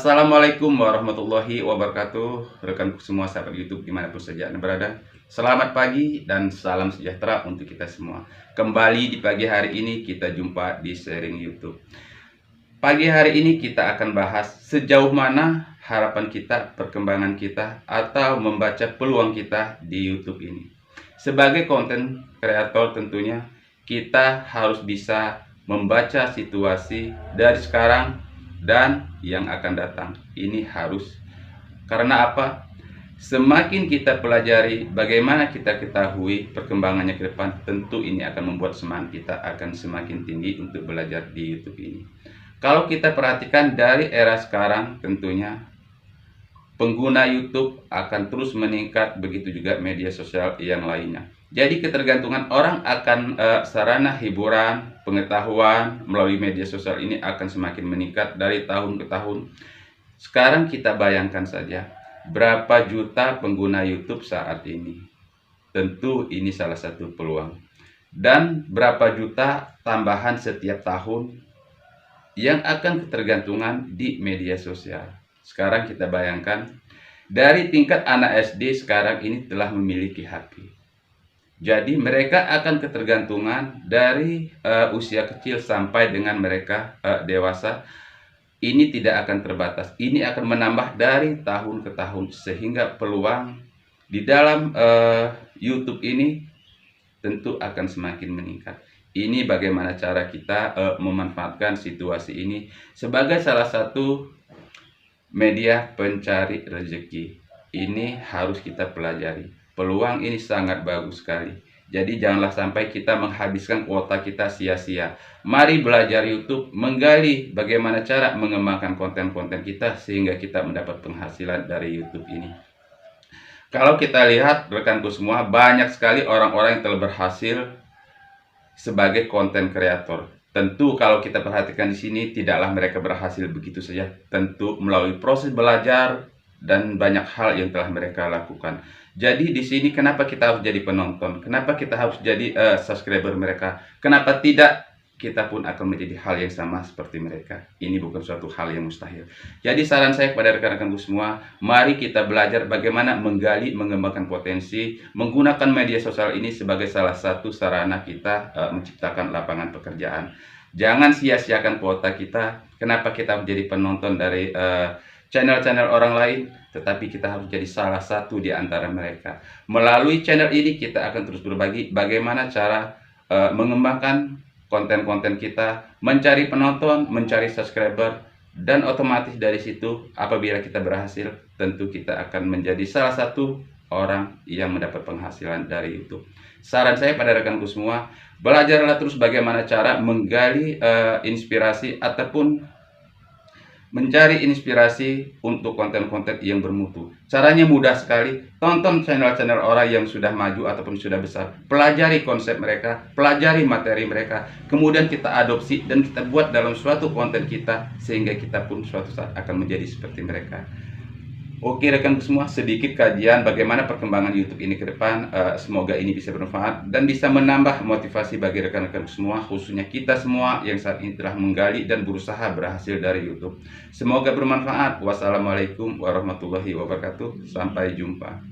Assalamualaikum warahmatullahi wabarakatuh. Rekanku semua sahabat YouTube dimanapun saja Anda berada, selamat pagi dan salam sejahtera untuk kita semua. Kembali di pagi hari ini kita jumpa di sharing YouTube. Pagi hari ini kita akan bahas sejauh mana harapan kita, perkembangan kita, atau membaca peluang kita di YouTube ini. Sebagai konten kreator tentunya kita harus bisa membaca situasi dari sekarang dan yang akan datang. Ini harus, karena apa? Semakin kita pelajari, bagaimana kita ketahui perkembangannya ke depan, tentu ini akan membuat semangat kita akan semakin tinggi untuk belajar di YouTube ini. Kalau kita perhatikan dari era sekarang, tentunya pengguna YouTube akan terus meningkat, begitu juga media sosial yang lainnya. Jadi ketergantungan orang akan sarana hiburan, pengetahuan melalui media sosial ini akan semakin meningkat dari tahun ke tahun. Sekarang kita bayangkan saja berapa juta pengguna YouTube saat ini. Tentu ini salah satu peluang. Dan berapa juta tambahan setiap tahun yang akan ketergantungan di media sosial. Sekarang kita bayangkan dari tingkat anak SD sekarang ini telah memiliki HP. Jadi mereka akan ketergantungan dari usia kecil sampai dengan mereka dewasa. Ini tidak akan terbatas. Ini akan menambah dari tahun ke tahun, sehingga peluang di dalam YouTube ini tentu akan semakin meningkat. Ini bagaimana cara kita memanfaatkan situasi ini sebagai salah satu media pencari rezeki. Ini harus kita pelajari. Peluang ini sangat bagus sekali. Jadi janganlah sampai kita menghabiskan kuota kita sia-sia. Mari belajar YouTube, menggali bagaimana cara mengembangkan konten-konten kita sehingga kita mendapat penghasilan dari YouTube ini. Kalau kita lihat rekanku semua, banyak sekali orang-orang yang telah berhasil sebagai konten kreator. Tentu kalau kita perhatikan di sini, tidaklah mereka berhasil begitu saja. Tentu melalui proses belajar dan banyak hal yang telah mereka lakukan. Jadi di sini kenapa kita harus jadi penonton? Kenapa kita harus jadi subscriber mereka? Kenapa tidak kita pun akan menjadi hal yang sama seperti mereka? Ini bukan suatu hal yang mustahil. Jadi saran saya kepada rekan-rekanku semua, mari kita belajar bagaimana menggali, mengembangkan potensi, menggunakan media sosial ini sebagai salah satu sarana kita menciptakan lapangan pekerjaan. Jangan sia-siakan kuota kita. Kenapa kita menjadi penonton dari channel-channel orang lain, tetapi kita harus jadi salah satu di antara mereka. Melalui channel ini kita akan terus berbagi bagaimana cara mengembangkan konten-konten kita, mencari penonton, mencari subscriber, dan otomatis dari situ apabila kita berhasil, tentu kita akan menjadi salah satu orang yang mendapat penghasilan dari YouTube. Saran saya pada rekanku semua, belajarlah terus bagaimana cara menggali inspirasi ataupun mencari inspirasi untuk konten-konten yang bermutu. Caranya mudah sekali. Tonton channel-channel orang yang sudah maju ataupun sudah besar. Pelajari konsep mereka, pelajari materi mereka. Kemudian kita adopsi dan kita buat dalam suatu konten kita, sehingga kita pun suatu saat akan menjadi seperti mereka. Oke rekanku semua, sedikit kajian bagaimana perkembangan YouTube ini ke depan. Semoga ini bisa bermanfaat dan bisa menambah motivasi bagi rekan-rekan semua, khususnya kita semua yang saat ini telah menggali dan berusaha berhasil dari YouTube. Semoga bermanfaat. Wassalamualaikum warahmatullahi wabarakatuh. Sampai jumpa.